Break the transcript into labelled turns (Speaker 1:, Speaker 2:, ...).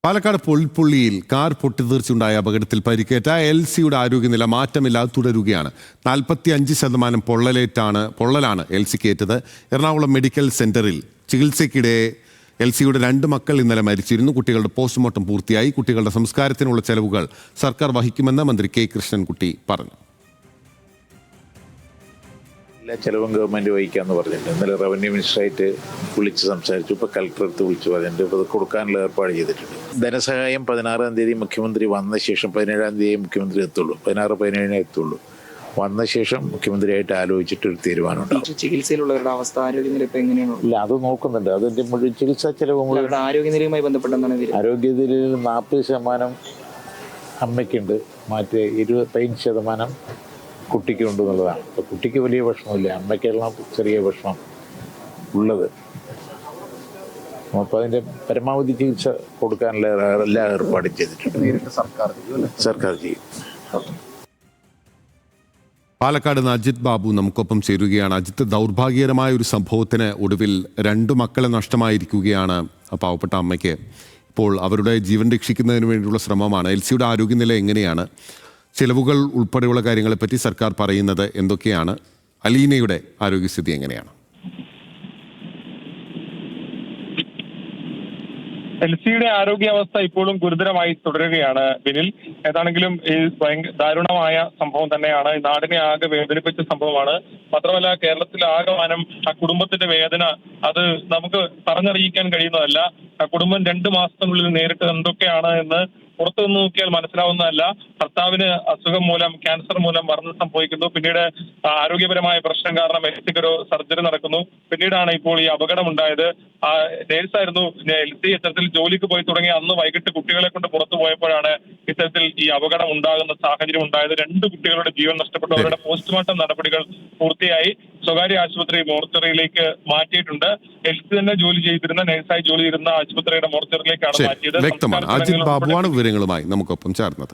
Speaker 1: Palakkad പൊൽപ്പുള്ളിയിൽ car പൊട്ടിത്തെറിച്ചുണ്ടായ അപകടത്തിൽ പരിക്കേറ്റ എൽസിയുടെ ആരോഗ്യനില മാറ്റമില്ലാതെ തുടരുകയാണ്. 45% പൊള്ളലാണ് എൽസിക്ക് ഏറ്റത്. എറണാകുളം മെഡിക്കൽ സെന്ററിൽ ചികിത്സയ്ക്കിടെ എൽസിയുടെ 2 മക്കൾ ഇന്നലെ മരിച്ചിരുന്നു. കുട്ടികളുടെ പോസ്റ്റ്മോർട്ടം പൂർത്തിയായി. കുട്ടികളുടെ സംസ്കാരത്തിനുള്ള ചെലവുകൾ സർക്കാർ വഹിക്കുമെന്ന് മന്ത്രി കെ കൃഷ്ണൻകുട്ടി പറഞ്ഞു.
Speaker 2: എല്ലാ ചെലവും ഗവൺമെൻറ് വഹിക്കാമെന്ന് പറഞ്ഞിട്ടുണ്ട്. ഇന്നലെ റവന്യൂ മിനിസ്റ്ററായിട്ട് വിളിച്ച് സംസാരിച്ചു. ഇപ്പോൾ കളക്ടറടുത്ത് വിളിച്ച് പറഞ്ഞിട്ടുണ്ട്. ഇപ്പോൾ അത് കൊടുക്കാനുള്ള ഏർപ്പാട് ചെയ്തിട്ടുണ്ട്. ധനസഹായം 16-ാം തീയതി മുഖ്യമന്ത്രി വന്ന ശേഷം 17-ാം തീയതി മുഖ്യമന്ത്രി എത്തുള്ളൂ. 16-17 എത്തുള്ളൂ. വന്ന ശേഷം മുഖ്യമന്ത്രിയായിട്ട് ആലോചിച്ചിട്ട് ഒരു തീരുമാനം ഉണ്ടാവും.
Speaker 3: ചികിത്സയിലുള്ളവരുടെ അവസ്ഥ, ആരോഗ്യനില ഇപ്പം എങ്ങനെയാണ്?
Speaker 2: ഇല്ല, അത് നോക്കുന്നുണ്ട്. അതിൻ്റെ മുഴുവൻ ചികിത്സാ ചെലവ്
Speaker 3: ആരോഗ്യനിലയുമായി ബന്ധപ്പെട്ടെന്താണ്?
Speaker 2: ആരോഗ്യനിലയിൽ 40% അമ്മയ്ക്കുണ്ട്, മറ്റേ 25% കുട്ടിക്കുണ്ട് എന്നുള്ളതാണ്. അപ്പോൾ കുട്ടിക്ക് വലിയ പ്രശ്നമില്ല, അമ്മയ്ക്കെല്ലാം ചെറിയ പ്രശ്നം ഉള്ളത്. അപ്പോൾ അതിൻ്റെ പരമാവധി ചികിത്സ കൊടുക്കാനുള്ള എല്ലാ ഏർപ്പാടും ചെയ്തിട്ടുണ്ട്.
Speaker 3: നേരിട്ട്
Speaker 2: സർക്കാർ ചെയ്യും.
Speaker 1: പാലക്കാട് നിന്ന് അജിത് ബാബു നമുക്കൊപ്പം ചേരുകയാണ്. അജിത്ത്, ദൗർഭാഗ്യകരമായ ഒരു സംഭവത്തിന് ഒടുവിൽ 2 മക്കളെ നഷ്ടമായിരിക്കുകയാണ് പാവപ്പെട്ട അമ്മയ്ക്ക്. ഇപ്പോൾ അവരുടെ ജീവൻ രക്ഷിക്കുന്നതിന് വേണ്ടിയുള്ള ശ്രമമാണ്. എൽസിയുടെ ആരോഗ്യനില എങ്ങനെയാണ്? ചിലവുകൾ ഉൾപ്പെടെയുള്ള കാര്യങ്ങളെപ്പറ്റി സർക്കാർ പറയുന്നത് എന്തൊക്കെയാണ്? അലീനയുടെ ആരോഗ്യസ്ഥിതി എങ്ങനെയാണ്?
Speaker 4: എൽസിയുടെ ആരോഗ്യാവസ്ഥ ഇപ്പോഴും ഗുരുതരമായി തുടരുകയാണ് ബിനിൽ. ഏതാണെങ്കിലും ഈ ദാരുണമായ സംഭവം തന്നെയാണ്. നാടിനെ ആകെ വേദനിപ്പിച്ച സംഭവമാണ്. മാത്രമല്ല, കേരളത്തിൽ ആകമാനം ആ കുടുംബത്തിന്റെ വേദന അത് നമുക്ക് പറഞ്ഞറിയിക്കാൻ കഴിയുന്നതല്ല. ആ കുടുംബം 2 മാസത്തിനുള്ളിൽ നേരിട്ട് എന്തൊക്കെയാണ് എന്ന് പുറത്തു നിന്ന് നോക്കിയാൽ മനസ്സിലാവുന്നതല്ല. ഭർത്താവിന് അസുഖം മൂലം, ക്യാൻസർ മൂലം മരണം സംഭവിക്കുന്നു. പിന്നീട് ആരോഗ്യപരമായ പ്രശ്നം കാരണം എൽസിക്കൊരു സർജറി നടക്കുന്നു. പിന്നീടാണ് ഇപ്പോൾ ഈ അപകടം ഉണ്ടായത്. നേഴ്സായിരുന്നു എൽസി. ഇത്തരത്തിൽ ജോലിക്ക് പോയി തുടങ്ങി അന്ന് വൈകിട്ട് കുട്ടികളെ കൊണ്ട് പുറത്തു പോയപ്പോഴാണ് ഇത്തരത്തിൽ ഈ അപകടം ഉണ്ടാകുന്ന സാഹചര്യം ഉണ്ടായത്. 2 കുട്ടികളുടെ ജീവൻ നഷ്ടപ്പെട്ടു. അവരുടെ പോസ്റ്റ്മോർട്ടം നടപടികൾ പൂർത്തിയായി. സ്വകാര്യ ആശുപത്രി മോർച്ചറിയിലേക്ക് മാറ്റിയിട്ടുണ്ട്. എൽസി തന്നെ ജോലി ചെയ്തിരുന്ന, നേഴ്സായി ജോലി ചെയ്തിരുന്ന ആശുപത്രിയുടെ മോർച്ചറിയിലേക്കാണ് മാറ്റിയത്.
Speaker 1: വ്യക്തമാണ്. അജിത് ബാബുവാണ് വിവരങ്ങളുമായി നമുക്കൊപ്പം ചേർന്നത്.